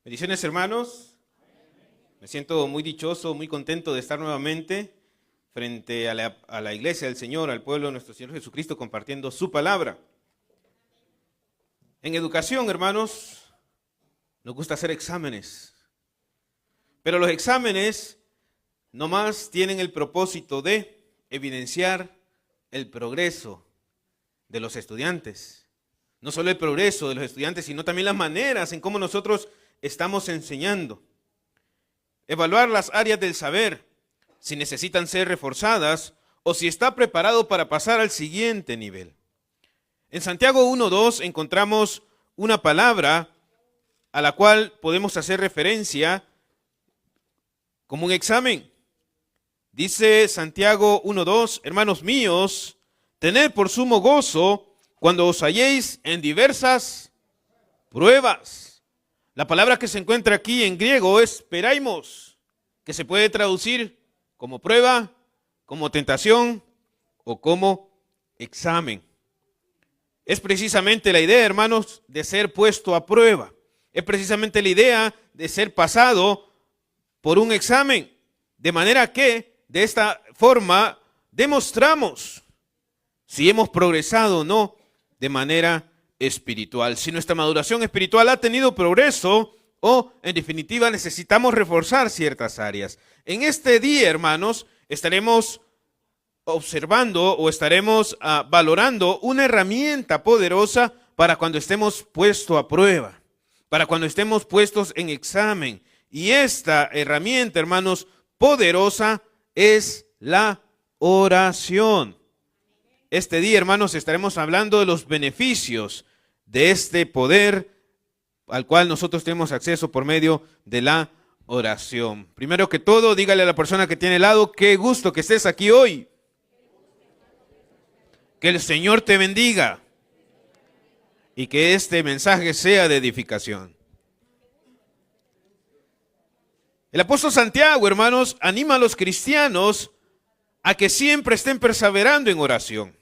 Bendiciones, hermanos. Me siento muy dichoso, muy contento de estar nuevamente frente a la iglesia del Señor, al pueblo de nuestro Señor Jesucristo, compartiendo su palabra. En educación, hermanos, nos gusta hacer exámenes. Pero los exámenes nomás tienen el propósito de evidenciar el progreso de los estudiantes. No solo el progreso de los estudiantes, sino también las maneras en cómo nosotros estamos enseñando. Evaluar las áreas del saber, si necesitan ser reforzadas o si está preparado para pasar al siguiente nivel. En Santiago 1:2 encontramos una palabra a la cual podemos hacer referencia como un examen. Dice Santiago 1:2, hermanos míos, tened por sumo gozo cuando os halléis en diversas pruebas. La palabra que se encuentra aquí en griego es peiraimos, que se puede traducir como prueba, como tentación o como examen. Es precisamente la idea, hermanos, de ser puesto a prueba. Es precisamente la idea de ser pasado por un examen. De manera que, de esta forma, demostramos si hemos progresado o no de manera espiritual. Si nuestra maduración espiritual ha tenido progreso o, en definitiva, necesitamos reforzar ciertas áreas. En este día, hermanos, estaremos observando o estaremos valorando una herramienta poderosa para cuando estemos puestos a prueba, para cuando estemos puestos en examen. Y esta herramienta, hermanos, poderosa es la oración. Este día, hermanos, estaremos hablando de los beneficios de este poder al cual nosotros tenemos acceso por medio de la oración. Primero que todo, dígale a la persona que tiene al lado, qué gusto que estés aquí hoy. Que el Señor te bendiga y que este mensaje sea de edificación. El apóstol Santiago, hermanos, anima a los cristianos a que siempre estén perseverando en oración.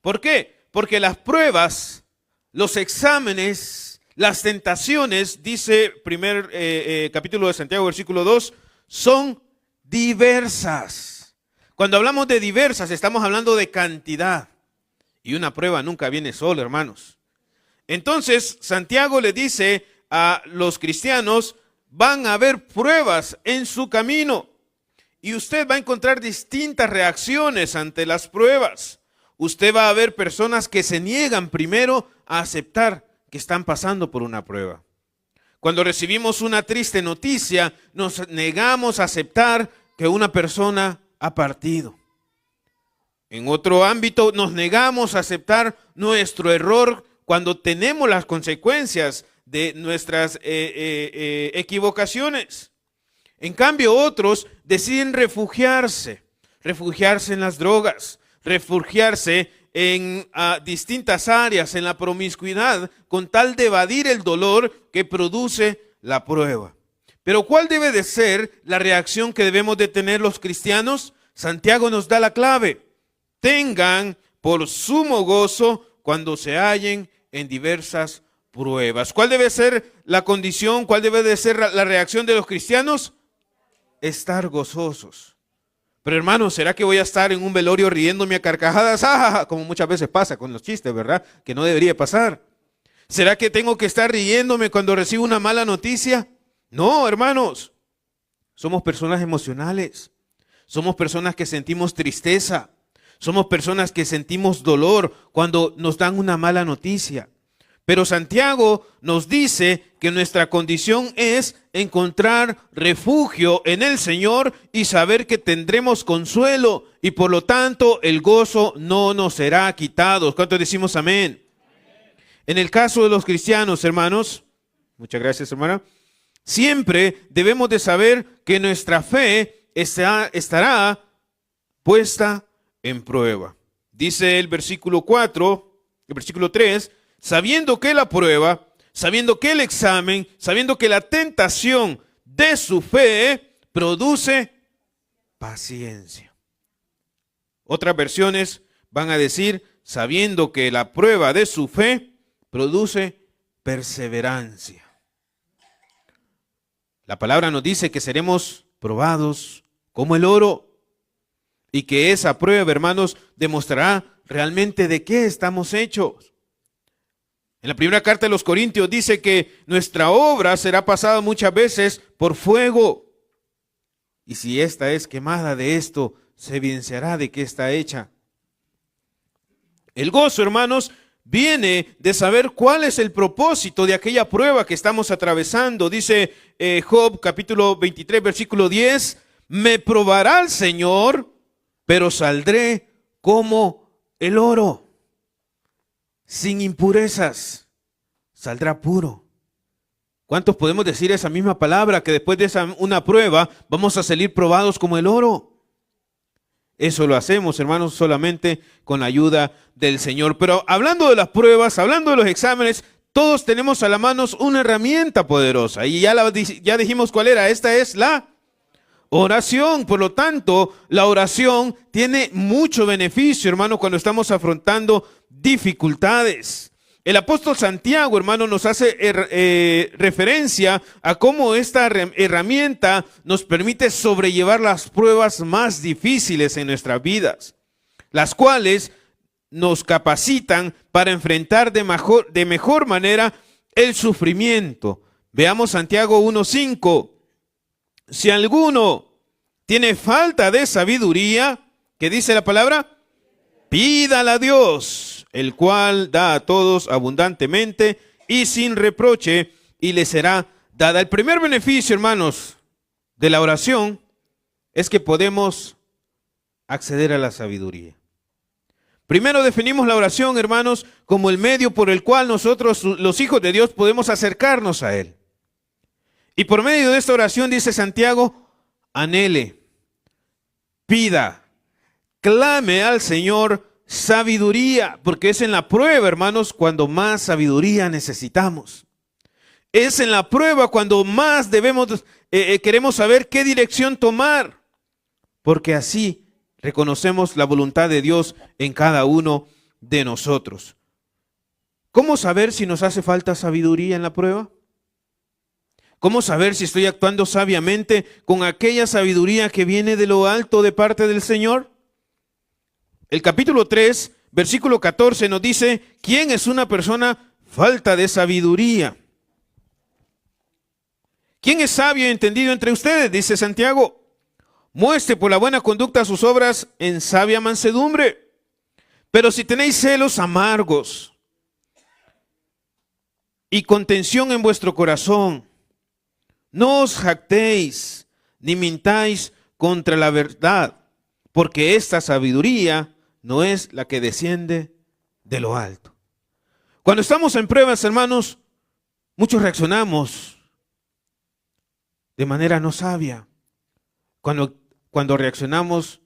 ¿Por qué? Porque las pruebas, los exámenes, las tentaciones, dice primer capítulo de Santiago, versículo 2, son diversas. Cuando hablamos de diversas, estamos hablando de cantidad. Y una prueba nunca viene sola, hermanos. Entonces, Santiago le dice a los cristianos, van a haber pruebas en su camino. Y usted va a encontrar distintas reacciones ante las pruebas. Usted va a ver personas que se niegan primero a aceptar que están pasando por una prueba. Cuando recibimos una triste noticia, nos negamos a aceptar que una persona ha partido. En otro ámbito, nos negamos a aceptar nuestro error cuando tenemos las consecuencias de nuestras equivocaciones. En cambio, otros deciden refugiarse en las drogas, refugiarse en distintas áreas, en la promiscuidad, con tal de evadir el dolor que produce la prueba. Pero ¿cuál debe de ser la reacción que debemos de tener los cristianos? Santiago nos da la clave. Tengan por sumo gozo cuando se hallen en diversas pruebas. ¿Cuál debe ser la condición? ¿Cuál debe de ser la reacción de los cristianos? Estar gozosos. Pero hermanos, ¿será que voy a estar en un velorio riéndome a carcajadas? Como muchas veces pasa con los chistes, ¿verdad? Que no debería pasar. ¿Será que tengo que estar riéndome cuando recibo una mala noticia? No, hermanos. Somos personas emocionales. Somos personas que sentimos tristeza. Somos personas que sentimos dolor cuando nos dan una mala noticia. Pero Santiago nos dice que nuestra condición es encontrar refugio en el Señor y saber que tendremos consuelo y por lo tanto el gozo no nos será quitado. ¿Cuántos decimos amén? En el caso de los cristianos, hermanos, muchas gracias, hermana, siempre debemos de saber que nuestra fe estará puesta en prueba. Dice el versículo 3, sabiendo que la prueba, sabiendo que el examen, sabiendo que la tentación de su fe produce paciencia. Otras versiones van a decir, sabiendo que la prueba de su fe produce perseverancia. La palabra nos dice que seremos probados como el oro y que esa prueba, hermanos, demostrará realmente de qué estamos hechos. En la primera carta de los Corintios dice que nuestra obra será pasada muchas veces por fuego. Y si esta es quemada, de esto se evidenciará de qué está hecha. El gozo, hermanos, viene de saber cuál es el propósito de aquella prueba que estamos atravesando. Dice Job capítulo 23, versículo 10, me probará el Señor, pero saldré como el oro, sin impurezas, saldrá puro. ¿Cuántos podemos decir esa misma palabra, que después de una prueba vamos a salir probados como el oro? Eso lo hacemos, hermanos, solamente con la ayuda del Señor. Pero hablando de las pruebas, hablando de los exámenes, todos tenemos a la mano una herramienta poderosa. Y ya dijimos cuál era. Esta es la oración. Por lo tanto, la oración tiene mucho beneficio, hermano, cuando estamos afrontando dificultades. El apóstol Santiago, hermano, nos hace referencia a cómo esta herramienta nos permite sobrellevar las pruebas más difíciles en nuestras vidas, las cuales nos capacitan para enfrentar de mejor manera el sufrimiento. Veamos Santiago 1:5. Si alguno tiene falta de sabiduría, ¿qué dice la palabra? Pídala a Dios, el cual da a todos abundantemente y sin reproche, y le será dada. El primer beneficio, hermanos, de la oración es que podemos acceder a la sabiduría. Primero definimos la oración, hermanos, como el medio por el cual nosotros, los hijos de Dios, podemos acercarnos a Él. Y por medio de esta oración, dice Santiago, anhele, pida, clame al Señor sabiduría, porque es en la prueba, hermanos, cuando más sabiduría necesitamos. Es en la prueba cuando más queremos saber qué dirección tomar, porque así reconocemos la voluntad de Dios en cada uno de nosotros. ¿Cómo saber si nos hace falta sabiduría en la prueba? ¿Cómo saber si estoy actuando sabiamente con aquella sabiduría que viene de lo alto de parte del Señor? El capítulo 3, versículo 14 nos dice, ¿quién es una persona falta de sabiduría? ¿Quién es sabio y entendido entre ustedes? Dice Santiago. Muestre por la buena conducta sus obras en sabia mansedumbre. Pero si tenéis celos amargos y contención en vuestro corazón, no os jactéis ni mintáis contra la verdad, porque esta sabiduría no es la que desciende de lo alto. Cuando estamos en pruebas, hermanos, muchos reaccionamos de manera no sabia. Cuando reaccionamos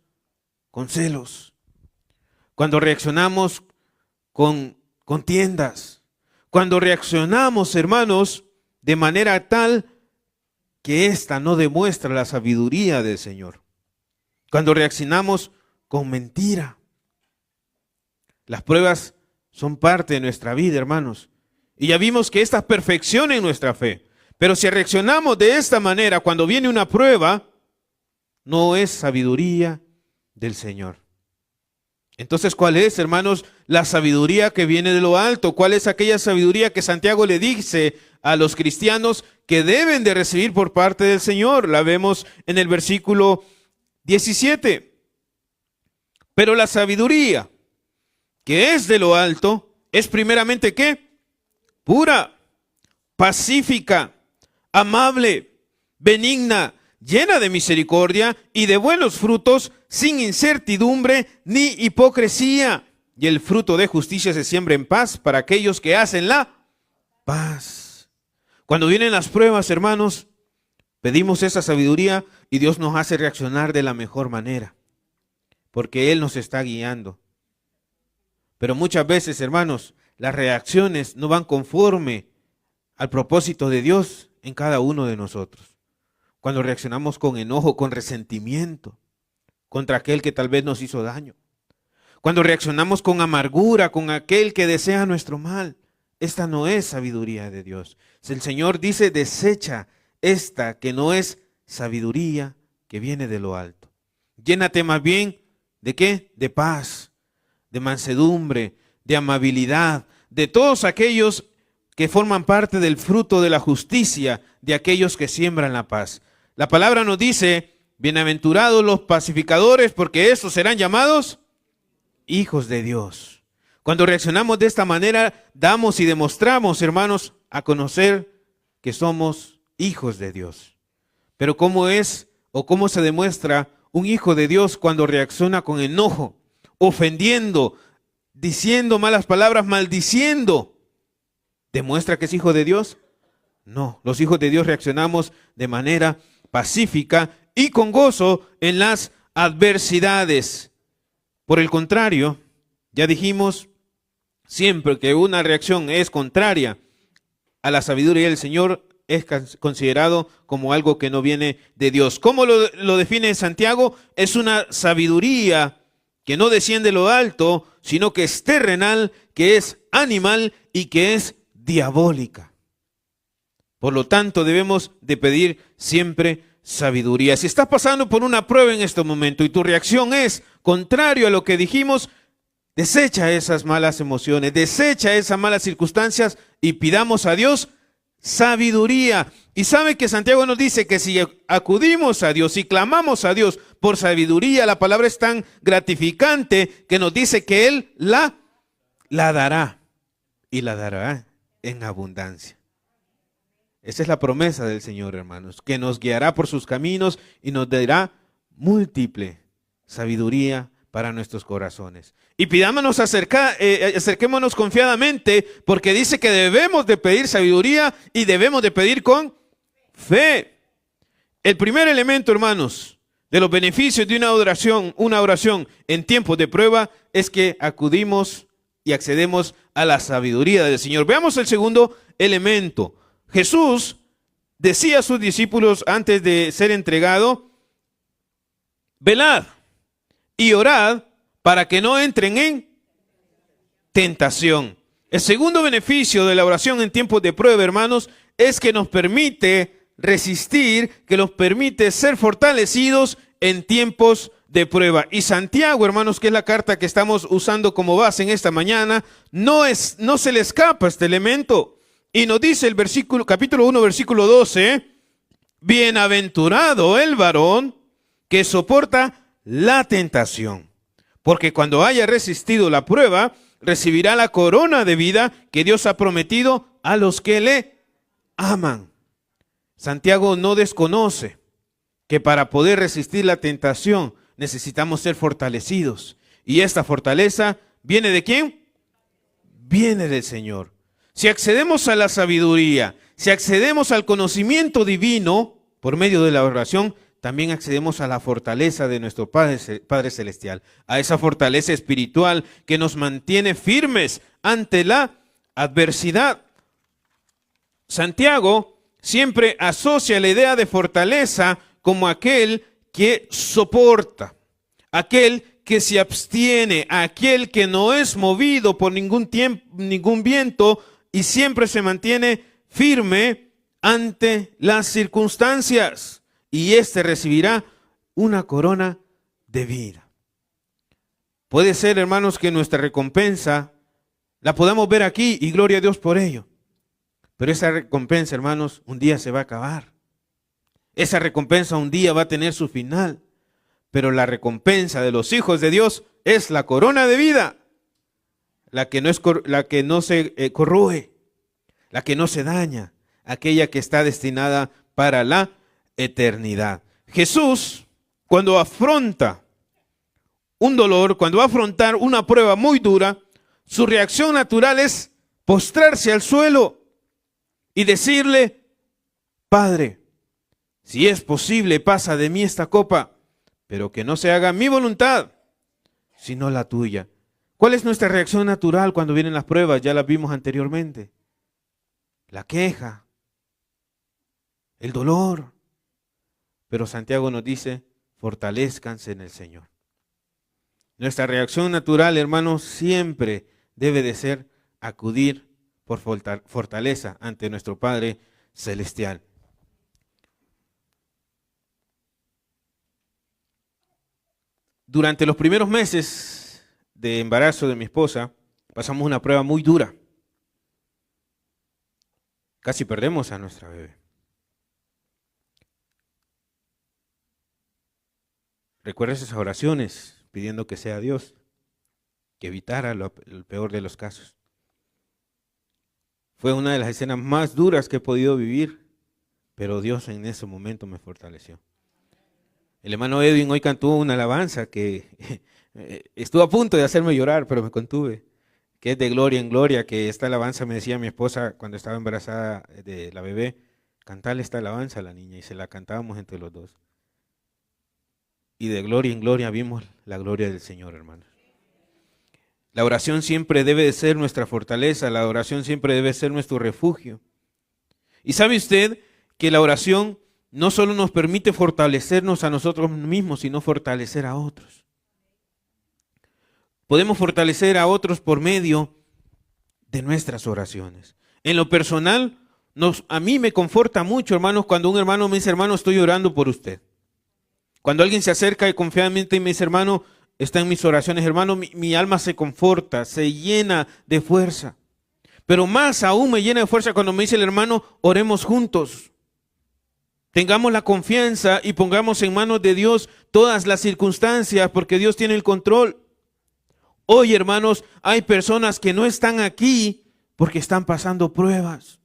con celos, cuando reaccionamos con contiendas, cuando reaccionamos, hermanos, de manera tal que ésta no demuestra la sabiduría del Señor. Cuando reaccionamos con mentira. Las pruebas son parte de nuestra vida, hermanos. Y ya vimos que estas perfeccionan nuestra fe. Pero si reaccionamos de esta manera cuando viene una prueba, no es sabiduría del Señor. Entonces, ¿cuál es, hermanos, la sabiduría que viene de lo alto? ¿Cuál es aquella sabiduría que Santiago le dice a los cristianos que deben de recibir por parte del Señor? La vemos en el versículo 17. Pero la sabiduría que es de lo alto es primeramente ¿qué? Pura, pacífica, amable, benigna, llena de misericordia y de buenos frutos, sin incertidumbre ni hipocresía. Y el fruto de justicia se siembra en paz para aquellos que hacen la paz. Cuando vienen las pruebas, hermanos, pedimos esa sabiduría y Dios nos hace reaccionar de la mejor manera, porque Él nos está guiando. Pero muchas veces, hermanos, las reacciones no van conforme al propósito de Dios en cada uno de nosotros. Cuando reaccionamos con enojo, con resentimiento contra aquel que tal vez nos hizo daño. Cuando reaccionamos con amargura con aquel que desea nuestro mal. Esta no es sabiduría de Dios. El Señor dice, desecha esta que no es sabiduría que viene de lo alto. Llénate más bien ¿de qué? De paz, de mansedumbre, de amabilidad, de todos aquellos que forman parte del fruto de la justicia, de aquellos que siembran la paz. La palabra nos dice, bienaventurados los pacificadores, porque estos serán llamados hijos de Dios. Cuando reaccionamos de esta manera, damos y demostramos, hermanos, a conocer que somos hijos de Dios. Pero ¿cómo es o cómo se demuestra un hijo de Dios cuando reacciona con enojo, ofendiendo, diciendo malas palabras, maldiciendo? ¿Demuestra que es hijo de Dios? No, los hijos de Dios reaccionamos de manera pacífica y con gozo en las adversidades. Por el contrario, ya dijimos, siempre que una reacción es contraria a la sabiduría del Señor, es considerado como algo que no viene de Dios. ¿Cómo lo define Santiago? Es una sabiduría que no desciende de lo alto, sino que es terrenal, que es animal y que es diabólica. Por lo tanto, debemos de pedir siempre sabiduría. Si estás pasando por una prueba en este momento y tu reacción es contrario a lo que dijimos, desecha esas malas emociones, desecha esas malas circunstancias y pidamos a Dios sabiduría. Y sabe que Santiago nos dice que si acudimos a Dios y clamamos a Dios por sabiduría, la palabra es tan gratificante que nos dice que Él la dará y la dará en abundancia. Esa es la promesa del Señor, hermanos, que nos guiará por sus caminos y nos dará múltiple sabiduría para nuestros corazones. Y pidámonos acerquémonos confiadamente, porque dice que debemos de pedir sabiduría y debemos de pedir con fe. El primer elemento, hermanos, de los beneficios de una oración en tiempos de prueba es que acudimos y accedemos a la sabiduría del Señor. Veamos el segundo elemento. Jesús decía a sus discípulos antes de ser entregado, velad y orad para que no entren en tentación. El segundo beneficio de la oración en tiempos de prueba, hermanos, es que nos permite resistir, que nos permite ser fortalecidos en tiempos de prueba. Y Santiago, hermanos, que es la carta que estamos usando como base en esta mañana, no se le escapa este elemento. Y nos dice el capítulo 1, versículo 12, bienaventurado el varón que soporta la tentación, porque cuando haya resistido la prueba, recibirá la corona de vida que Dios ha prometido a los que le aman. Santiago no desconoce que para poder resistir la tentación necesitamos ser fortalecidos. ¿Y esta fortaleza viene de quién? Viene del Señor. Si accedemos a la sabiduría, si accedemos al conocimiento divino por medio de la oración, también accedemos a la fortaleza de nuestro Padre Celestial, a esa fortaleza espiritual que nos mantiene firmes ante la adversidad. Santiago siempre asocia la idea de fortaleza como aquel que soporta, aquel que se abstiene, aquel que no es movido por ningún viento y siempre se mantiene firme ante las circunstancias. Y éste recibirá una corona de vida. Puede ser, hermanos, que nuestra recompensa la podamos ver aquí y gloria a Dios por ello. Pero esa recompensa, hermanos, un día se va a acabar. Esa recompensa un día va a tener su final. Pero la recompensa de los hijos de Dios es la corona de vida. La que no se corroe, la que no se daña, aquella que está destinada para la eternidad. Jesús, cuando afronta un dolor, cuando va a afrontar una prueba muy dura, su reacción natural es postrarse al suelo y decirle, Padre, si es posible, pasa de mí esta copa, pero que no se haga mi voluntad, sino la tuya. ¿Cuál es nuestra reacción natural cuando vienen las pruebas? Ya las vimos anteriormente. La queja, el dolor. Pero Santiago nos dice, fortalezcanse en el Señor. Nuestra reacción natural, hermanos, siempre debe de ser acudir por fortaleza ante nuestro Padre Celestial. Durante los primeros meses de embarazo de mi esposa, pasamos una prueba muy dura. Casi perdemos a nuestra bebé. Recuerda esas oraciones pidiendo que sea Dios, que evitara el peor de los casos. Fue una de las escenas más duras que he podido vivir, pero Dios en ese momento me fortaleció. El hermano Edwin hoy cantó una alabanza que estuvo a punto de hacerme llorar, pero me contuve, que es de gloria en gloria, que esta alabanza me decía mi esposa cuando estaba embarazada de la bebé, cantarle esta alabanza a la niña, y se la cantábamos entre los dos. Y de gloria en gloria vimos la gloria del Señor, hermanos. La oración siempre debe de ser nuestra fortaleza, la oración siempre debe ser nuestro refugio. Y sabe usted que la oración no solo nos permite fortalecernos a nosotros mismos, sino fortalecer a otros. Podemos fortalecer a otros por medio de nuestras oraciones. En lo personal, a mí me conforta mucho, hermanos, cuando un hermano me dice, hermano, estoy orando por usted. Cuando alguien se acerca y confiadamente me dice, hermano, está en mis oraciones, hermano, mi alma se conforta, se llena de fuerza. Pero más aún me llena de fuerza cuando me dice el hermano, oremos juntos. Tengamos la confianza y pongamos en manos de Dios todas las circunstancias, porque Dios tiene el control. Hoy, hermanos, hay personas que no están aquí porque están pasando pruebas.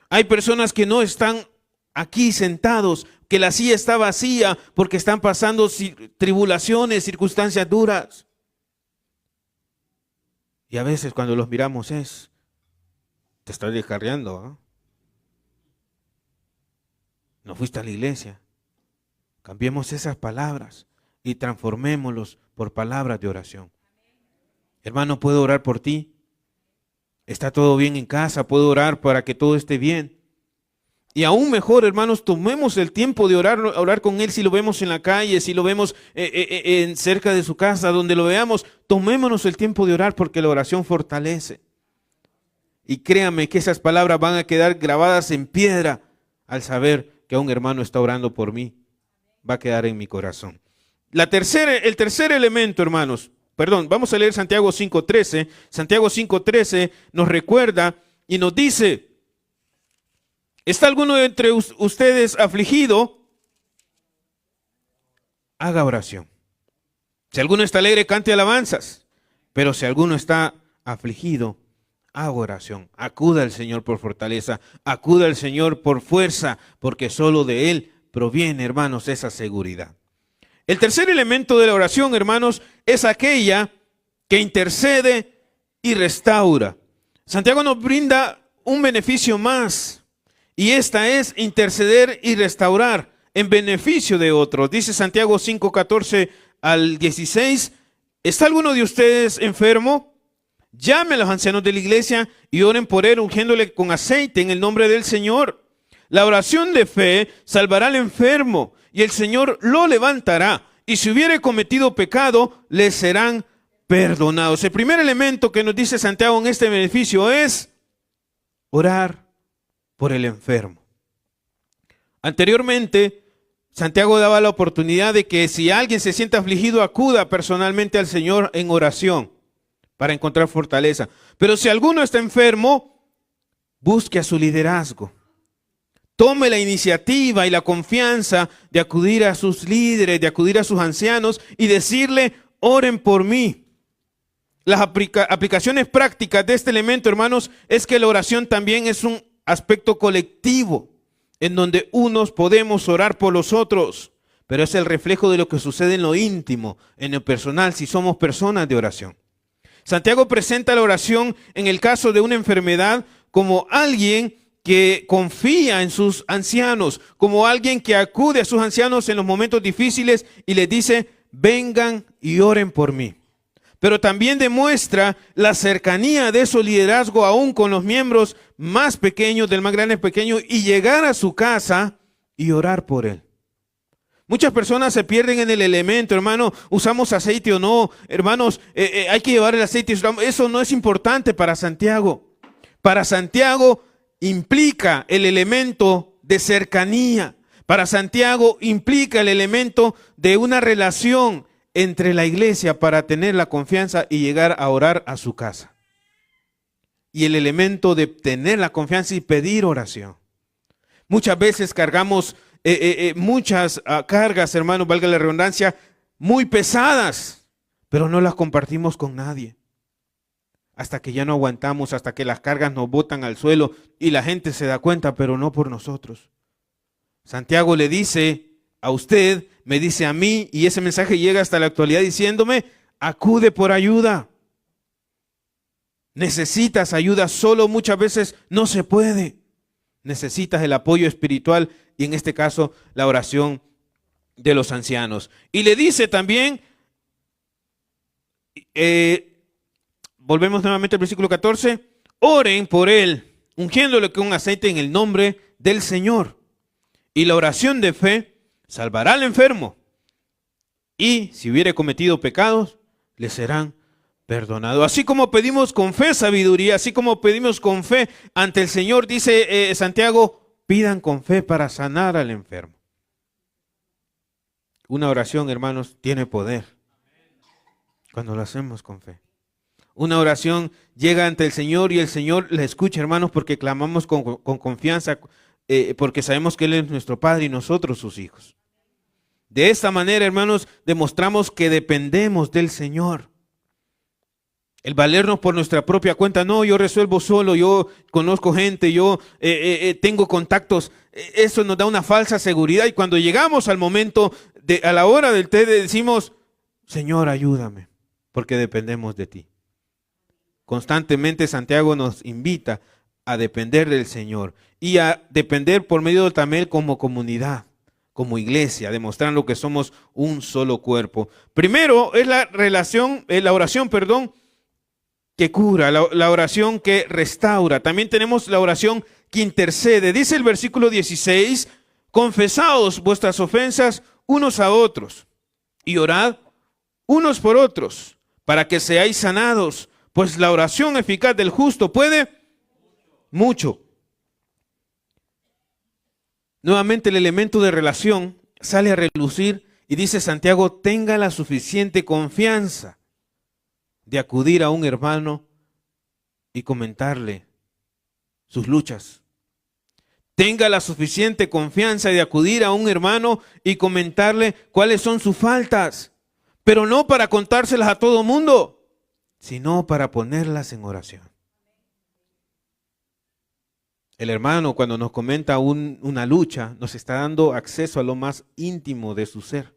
Hay personas que no están aquí sentados, que la silla está vacía porque están pasando tribulaciones, circunstancias duras. Y a veces cuando los miramos te estás descarriando, ¿eh? No fuiste a la iglesia. Cambiemos esas palabras y transformémoslos por palabras de oración. Hermano, ¿puedo orar por ti? ¿Está todo bien en casa? ¿Puedo orar para que todo esté bien? Y aún mejor, hermanos, tomemos el tiempo de orar con Él. Si lo vemos en la calle, si lo vemos cerca de su casa, donde lo veamos, tomémonos el tiempo de orar porque la oración fortalece. Y créame que esas palabras van a quedar grabadas en piedra al saber que un hermano está orando por mí. Va a quedar en mi corazón. El tercer elemento, hermanos, vamos a leer Santiago 5:13. Santiago 5:13 nos recuerda y nos dice, ¿está alguno de entre ustedes afligido? Haga oración. Si alguno está alegre, cante alabanzas. Pero si alguno está afligido, haga oración. Acuda al Señor por fortaleza. Acuda al Señor por fuerza, porque solo de Él proviene, hermanos, esa seguridad. El tercer elemento de la oración, hermanos, es aquella que intercede y restaura. Santiago nos brinda un beneficio más, y esta es interceder y restaurar en beneficio de otros. Dice Santiago 5:14 al 16, ¿está alguno de ustedes enfermo? Llame a los ancianos de la iglesia y oren por él, ungiéndole con aceite en el nombre del Señor. La oración de fe salvará al enfermo y el Señor lo levantará. Y si hubiere cometido pecado, le serán perdonados. El primer elemento que nos dice Santiago en este beneficio es orar por el enfermo. Anteriormente, Santiago daba la oportunidad de que si alguien se siente afligido, acuda personalmente al Señor en oración para encontrar fortaleza. Pero si alguno está enfermo, busque a su liderazgo. Tome la iniciativa y la confianza de acudir a sus líderes, de acudir a sus ancianos y decirle, oren por mí. Las aplicaciones prácticas de este elemento, hermanos, es que la oración también es un aspecto colectivo, en donde unos podemos orar por los otros, pero es el reflejo de lo que sucede en lo íntimo, en lo personal, si somos personas de oración. Santiago presenta la oración en el caso de una enfermedad como alguien que confía en sus ancianos, como alguien que acude a sus ancianos en los momentos difíciles y les dice, vengan y oren por mí. Pero también demuestra la cercanía de su liderazgo aún con los miembros más pequeños, del más grande pequeño, y llegar a su casa y orar por él. Muchas personas se pierden en el elemento, hermano, usamos aceite o no, hermanos, hay que llevar el aceite, eso no es importante para Santiago. Para Santiago implica el elemento de cercanía. Para Santiago implica el elemento de una relación entre la iglesia para tener la confianza y llegar a orar a su casa. Y el elemento de tener la confianza y pedir oración. Muchas veces cargamos muchas cargas, hermanos, valga la redundancia, muy pesadas, pero no las compartimos con nadie. Hasta que ya no aguantamos, hasta que las cargas nos botan al suelo y la gente se da cuenta, pero no por nosotros. Santiago le dice a usted, me dice a mí, y ese mensaje llega hasta la actualidad diciéndome, acude por ayuda. Necesitas ayuda, solo muchas veces no se puede. Necesitas el apoyo espiritual y en este caso la oración de los ancianos. Y le dice también, volvemos nuevamente al versículo 14, oren por él, ungiéndole con aceite en el nombre del Señor. Y la oración de fe salvará al enfermo. Y si hubiere cometido pecados, le serán perdonados. Así como pedimos con fe sabiduría, así como pedimos con fe ante el Señor, dice Santiago, pidan con fe para sanar al enfermo. Una oración, hermanos, tiene poder cuando lo hacemos con fe. Una oración llega ante el Señor y el Señor la escucha, hermanos, porque clamamos con confianza, porque sabemos que Él es nuestro Padre y nosotros sus hijos. De esta manera, hermanos, demostramos que dependemos del Señor. El valernos por nuestra propia cuenta, no, yo resuelvo solo, yo conozco gente, yo tengo contactos, eso nos da una falsa seguridad y cuando llegamos al momento, a la hora del té, decimos, Señor, ayúdame, porque dependemos de ti. Constantemente Santiago nos invita a depender del Señor y a depender por medio del también como comunidad, como iglesia, demostrando que somos un solo cuerpo. Primero es la oración, que cura, la oración que restaura. También tenemos la oración que intercede. Dice el versículo 16, confesaos vuestras ofensas unos a otros y orad unos por otros para que seáis sanados, pues la oración eficaz del justo puede mucho. Nuevamente el elemento de relación sale a relucir y dice Santiago, tenga la suficiente confianza de acudir a un hermano y comentarle sus luchas. Tenga la suficiente confianza de acudir a un hermano y comentarle cuáles son sus faltas, pero no para contárselas a todo mundo, sino para ponerlas en oración. El hermano, cuando nos comenta una lucha, nos está dando acceso a lo más íntimo de su ser.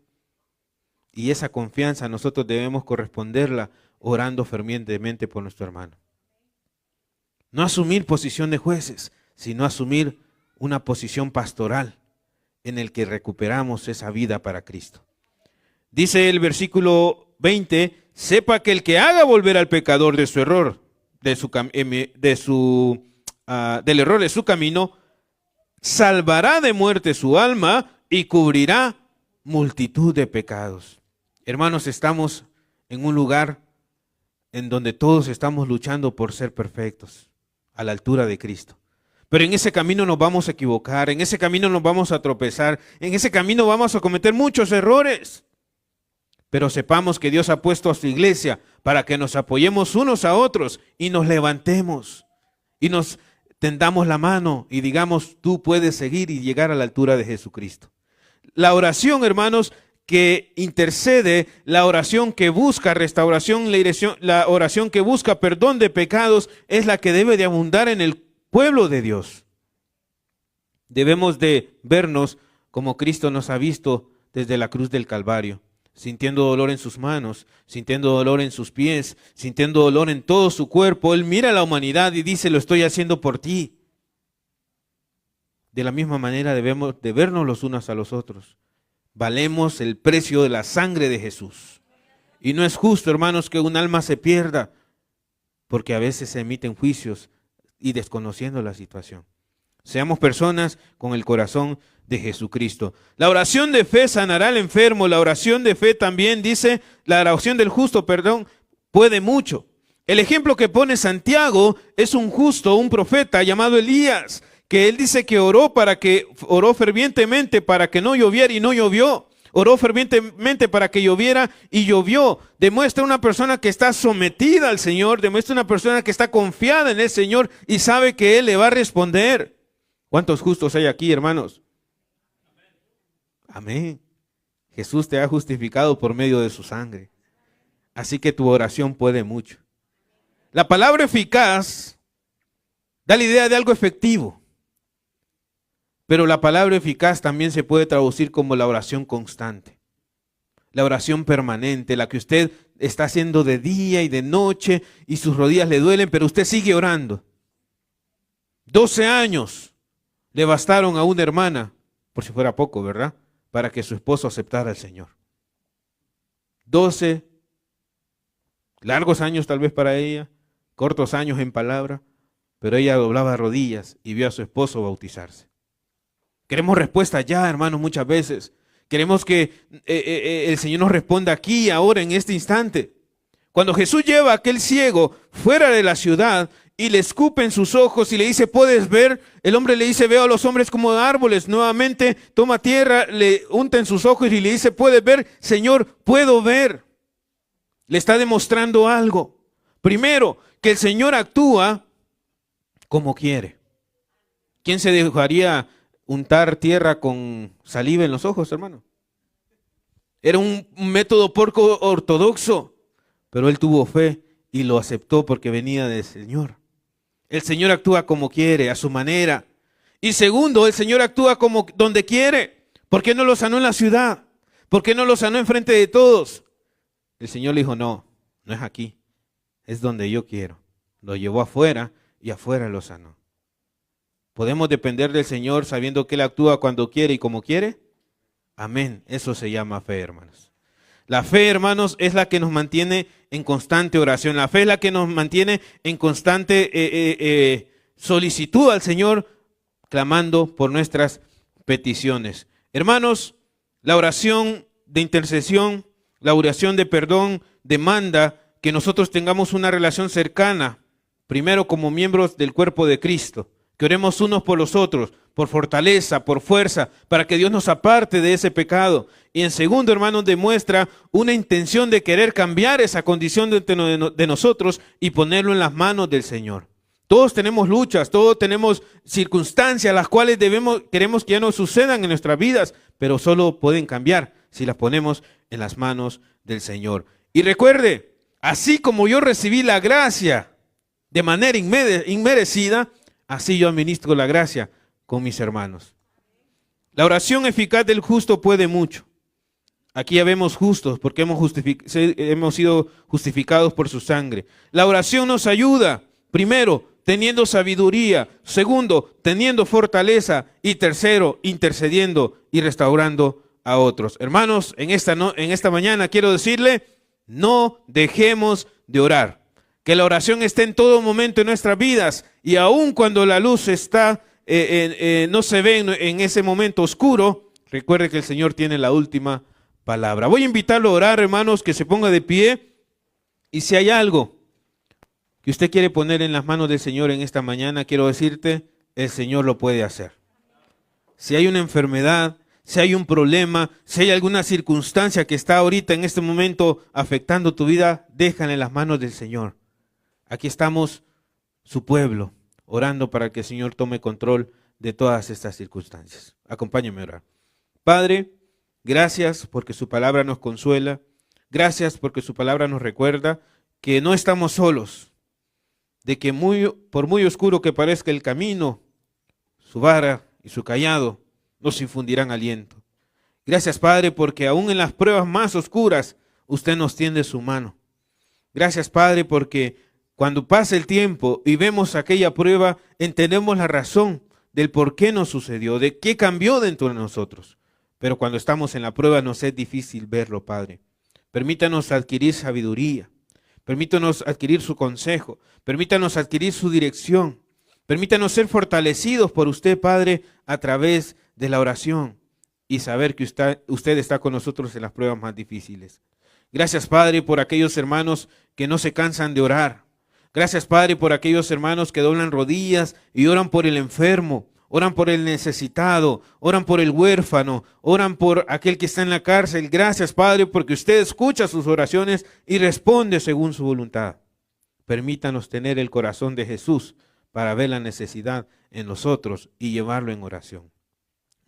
Y esa confianza nosotros debemos corresponderla orando fervientemente por nuestro hermano. No asumir posición de jueces, sino asumir una posición pastoral en el que recuperamos esa vida para Cristo. Dice el versículo 20, sepa que el que haga volver al pecador de su error, del error de su camino, salvará de muerte su alma y cubrirá multitud de pecados. Hermanos, estamos en un lugar en donde todos estamos luchando por ser perfectos, a la altura de Cristo. Pero en ese camino nos vamos a equivocar, en ese camino nos vamos a tropezar, en ese camino vamos a cometer muchos errores. Pero sepamos que Dios ha puesto a su iglesia para que nos apoyemos unos a otros y nos levantemos y nos tendamos la mano y digamos, tú puedes seguir y llegar a la altura de Jesucristo. La oración, hermanos, que intercede, la oración que busca restauración, la oración que busca perdón de pecados, es la que debe de abundar en el pueblo de Dios. Debemos de vernos como Cristo nos ha visto desde la cruz del Calvario, sintiendo dolor en sus manos, sintiendo dolor en sus pies, sintiendo dolor en todo su cuerpo. Él mira a la humanidad y dice, lo estoy haciendo por ti. De la misma manera debemos de vernos los unos a los otros. Valemos el precio de la sangre de Jesús. Y no es justo, hermanos, que un alma se pierda, porque a veces se emiten juicios y desconociendo la situación. Seamos personas con el corazón de Jesucristo. La oración de fe sanará al enfermo. La oración de fe también dice, la oración del justo, puede mucho. El ejemplo que pone Santiago es un justo, un profeta llamado Elías, que él dice que oró fervientemente para que no lloviera y no llovió. oró fervientemente para que lloviera y llovió. Demuestra una persona que está sometida al Señor, demuestra una persona que está confiada en el Señor y sabe que Él le va a responder. ¿Cuántos justos hay aquí, hermanos? Amén. Jesús te ha justificado por medio de su sangre. Así que tu oración puede mucho. La palabra eficaz da la idea de algo efectivo. Pero la palabra eficaz también se puede traducir como la oración constante. La oración permanente, la que usted está haciendo de día y de noche y sus rodillas le duelen, pero usted sigue orando. 12 años le bastaron a una hermana, por si fuera poco, ¿verdad?, para que su esposo aceptara al Señor. 12 largos años tal vez para ella, cortos años en palabra, pero ella doblaba rodillas y vio a su esposo bautizarse. Queremos respuesta ya, hermanos, muchas veces. Queremos que el Señor nos responda aquí, ahora, en este instante. Cuando Jesús lleva a aquel ciego fuera de la ciudad y le escupe en sus ojos y le dice, ¿puedes ver? El hombre le dice, veo a los hombres como árboles. Nuevamente toma tierra, le unta en sus ojos y le dice, ¿puedes ver? Señor, puedo ver. Le está demostrando algo. Primero, que el Señor actúa como quiere. ¿Quién se dejaría untar tierra con saliva en los ojos, hermano? Era un método poco ortodoxo, pero él tuvo fe y lo aceptó porque venía del Señor. El Señor actúa como quiere, a su manera. Y segundo, el Señor actúa como donde quiere. ¿Por qué no lo sanó en la ciudad? ¿Por qué no lo sanó enfrente de todos? El Señor le dijo, no es aquí, es donde yo quiero. Lo llevó afuera y afuera lo sanó. ¿Podemos depender del Señor sabiendo que Él actúa cuando quiere y como quiere? Amén. Eso se llama fe, hermanos. La fe, hermanos, es la que nos mantiene en constante oración. La fe es la que nos mantiene en constante solicitud al Señor, clamando por nuestras peticiones. Hermanos, la oración de intercesión, la oración de perdón demanda que nosotros tengamos una relación cercana, primero como miembros del cuerpo de Cristo. Que oremos unos por los otros, por fortaleza, por fuerza, para que Dios nos aparte de ese pecado. Y en segundo, hermanos, demuestra una intención de querer cambiar esa condición de nosotros y ponerlo en las manos del Señor. Todos tenemos luchas, todos tenemos circunstancias las cuales queremos que ya no sucedan en nuestras vidas, pero solo pueden cambiar si las ponemos en las manos del Señor. Y recuerde, así como yo recibí la gracia de manera inmerecida, así yo administro la gracia con mis hermanos. La oración eficaz del justo puede mucho. Aquí ya vemos justos porque hemos sido justificados por su sangre. La oración nos ayuda, primero, teniendo sabiduría. Segundo, teniendo fortaleza. Y tercero, intercediendo y restaurando a otros. Hermanos, en esta mañana quiero decirle, no dejemos de orar. Que la oración esté en todo momento en nuestras vidas y aun cuando la luz está, no se ve en ese momento oscuro, recuerde que el Señor tiene la última palabra. Voy a invitarlo a orar, hermanos, que se ponga de pie y si hay algo que usted quiere poner en las manos del Señor en esta mañana, quiero decirte, el Señor lo puede hacer. Si hay una enfermedad, si hay un problema, si hay alguna circunstancia que está ahorita en este momento afectando tu vida, déjala en las manos del Señor. Aquí estamos, su pueblo, orando para que el Señor tome control de todas estas circunstancias. Acompáñame a orar. Padre, gracias porque su palabra nos consuela. Gracias porque su palabra nos recuerda que no estamos solos. De que por muy oscuro que parezca el camino, su vara y su cayado nos infundirán aliento. Gracias, Padre, porque aún en las pruebas más oscuras, usted nos tiende su mano. Gracias, Padre, porque cuando pasa el tiempo y vemos aquella prueba, entendemos la razón del por qué nos sucedió, de qué cambió dentro de nosotros. Pero cuando estamos en la prueba nos es difícil verlo, Padre. Permítanos adquirir sabiduría, permítanos adquirir su consejo, permítanos adquirir su dirección, permítanos ser fortalecidos por usted, Padre, a través de la oración y saber que usted está con nosotros en las pruebas más difíciles. Gracias, Padre, por aquellos hermanos que no se cansan de orar. Gracias, Padre, por aquellos hermanos que doblan rodillas y oran por el enfermo, oran por el necesitado, oran por el huérfano, oran por aquel que está en la cárcel. Gracias, Padre, porque usted escucha sus oraciones y responde según su voluntad. Permítanos tener el corazón de Jesús para ver la necesidad en nosotros y llevarlo en oración.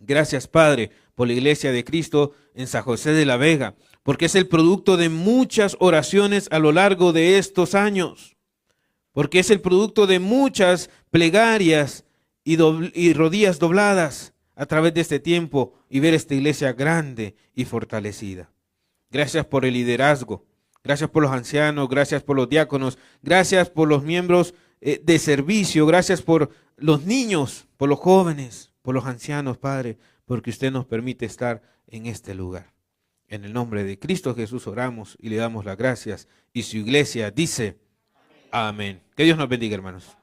Gracias, Padre, por la Iglesia de Cristo en San José de la Vega, porque es el producto de muchas oraciones a lo largo de estos años, porque es el producto de muchas plegarias y rodillas dobladas a través de este tiempo y ver esta iglesia grande y fortalecida. Gracias por el liderazgo, gracias por los ancianos, gracias por los diáconos, gracias por los miembros de servicio, gracias por los niños, por los jóvenes, por los ancianos, Padre, porque usted nos permite estar en este lugar. En el nombre de Cristo Jesús oramos y le damos las gracias. Y su iglesia dice, amén. Que Dios nos bendiga, hermanos.